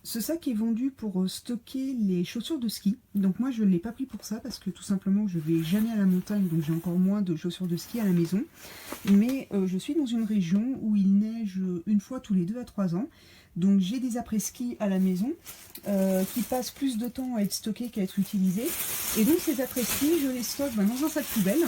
Ce sac est vendu pour stocker les chaussures de ski. Donc moi je ne l'ai pas pris pour ça parce que tout simplement je vais jamais à la montagne, donc j'ai encore moins de chaussures de ski à la maison. Mais je suis dans une région où il neige une fois tous les 2 à 3 ans. Donc j'ai des après-ski à la maison qui passent plus de temps à être stockés qu'à être utilisés. Et donc ces après-ski, je les stocke dans un sac poubelle.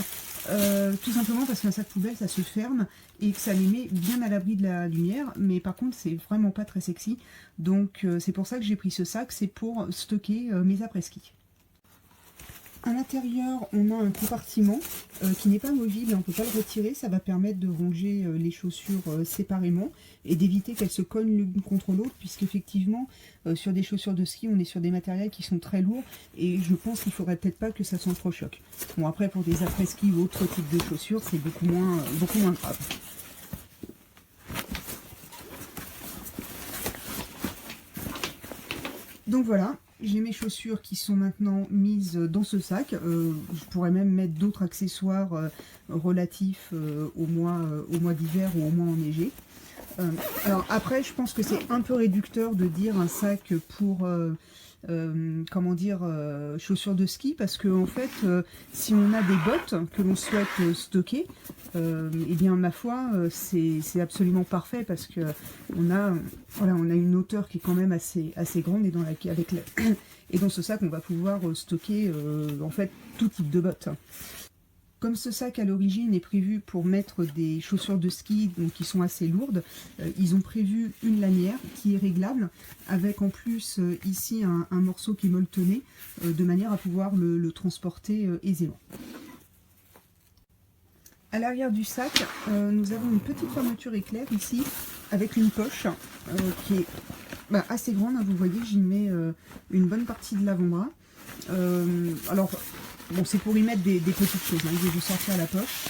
Tout simplement parce qu'un sac poubelle ça se ferme et que ça les met bien à l'abri de la lumière, mais par contre c'est vraiment pas très sexy, donc c'est pour ça que j'ai pris ce sac, c'est pour stocker mes après-ski. À l'intérieur, on a un compartiment qui n'est pas movible, on ne peut pas le retirer, ça va permettre de ranger les chaussures séparément et d'éviter qu'elles se cognent l'une contre l'autre, puisqu'effectivement, sur des chaussures de ski, on est sur des matériels qui sont très lourds et je pense qu'il ne faudrait peut-être pas que ça s'entrechoque. Bon, après, pour des après-ski ou autres types de chaussures, c'est beaucoup moins grave. Donc voilà. J'ai mes chaussures qui sont maintenant mises dans ce sac. Je pourrais même mettre d'autres accessoires relatifs au mois d'hiver ou au mois enneigé. Alors après, je pense que c'est un peu réducteur de dire un sac pour chaussures de ski, parce que en fait, si on a des bottes que l'on souhaite stocker, eh bien ma foi, c'est absolument parfait parce que on a une hauteur qui est quand même assez grande et et dans ce sac on va pouvoir stocker en fait tout type de bottes. Comme ce sac à l'origine est prévu pour mettre des chaussures de ski donc qui sont assez lourdes, ils ont prévu une lanière qui est réglable avec en plus ici un morceau qui est molletonné de manière à pouvoir le transporter aisément. À l'arrière du sac, nous avons une petite fermeture éclair ici avec une poche qui est assez grande. Vous voyez, j'y mets une bonne partie de l'avant-bras. Alors, bon, c'est pour y mettre des petites choses. Je vais vous sortir la poche.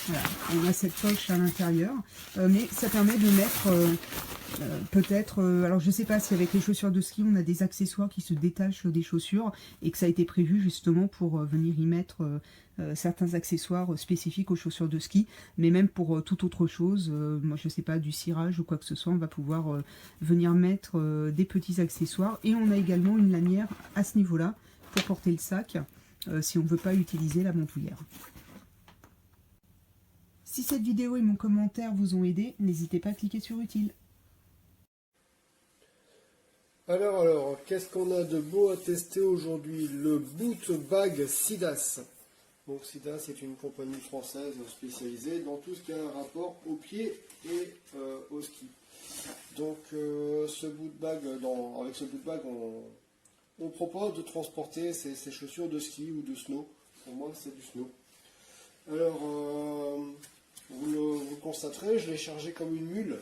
Voilà, on a cette poche à l'intérieur, mais ça permet de mettre peut-être, alors je sais pas si avec les chaussures de ski on a des accessoires qui se détachent des chaussures et que ça a été prévu justement pour venir y mettre certains accessoires spécifiques aux chaussures de ski, mais même pour toute autre chose, moi je sais pas, du cirage ou quoi que ce soit, on va pouvoir venir mettre des petits accessoires. Et on a également une lanière à ce niveau là pour porter le sac si on ne veut pas utiliser la montouillère. Si cette vidéo et mon commentaire vous ont aidé, n'hésitez pas à cliquer sur utile. Alors, qu'est-ce qu'on a de beau à tester aujourd'hui? Le boot bag Sidas. Donc Sidas est une compagnie française spécialisée dans tout ce qui a un rapport au pied et au ski. Donc ce boot bag, avec ce boot bag, on propose de transporter ces chaussures de ski ou de snow. Pour moi, c'est du snow. Alors, vous le constaterez, je l'ai chargé comme une mule.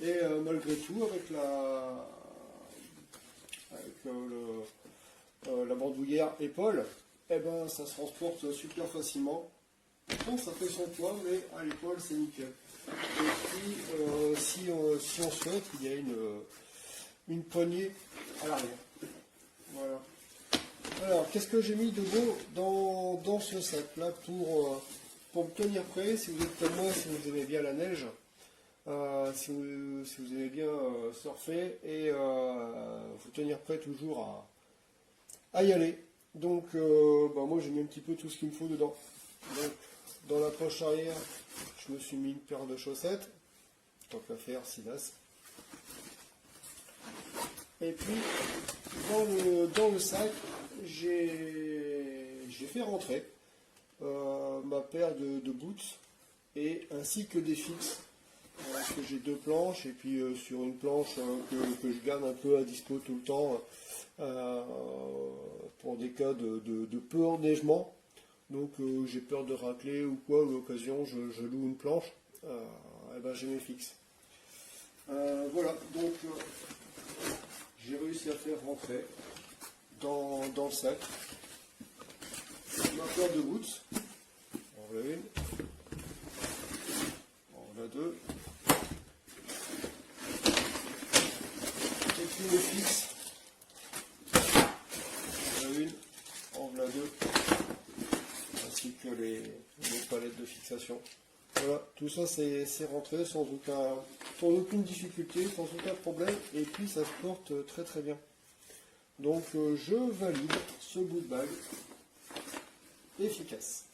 Et malgré tout, avec la bandoulière épaule, eh ben, ça se transporte super facilement. Bon, ça fait son poids, mais à l'épaule, c'est nickel. Et puis, si on souhaite, il y a une poignée à l'arrière. Voilà. Alors, qu'est-ce que j'ai mis de beau dans ce sac-là pour me tenir prêt, si vous êtes comme moi, si vous aimez bien la neige, si vous aimez bien surfer et vous tenir prêt toujours à y aller. Donc moi j'ai mis un petit peu tout ce qu'il me faut dedans. Donc dans la poche arrière, je me suis mis une paire de chaussettes, tant qu'à faire, Sidas. Et puis dans le sac, j'ai fait rentrer ma paire de boots et ainsi que des fixes. Parce que j'ai deux planches et puis sur une planche que je garde un peu à dispo tout le temps pour des cas de peu enneigement. Donc j'ai peur de racler ou quoi, à l'occasion je loue une planche, et ben j'ai mes fixes. Voilà, donc j'ai réussi à faire rentrer dans le sac ma paire de boots. On l'a une, on l'a deux. Et puis les fixes, on en a une, on en a deux, ainsi que les palettes de fixation. Voilà, tout ça c'est rentré sans aucune difficulté, sans aucun problème, et puis ça se porte très très bien. Donc je valide ce boot bag efficace.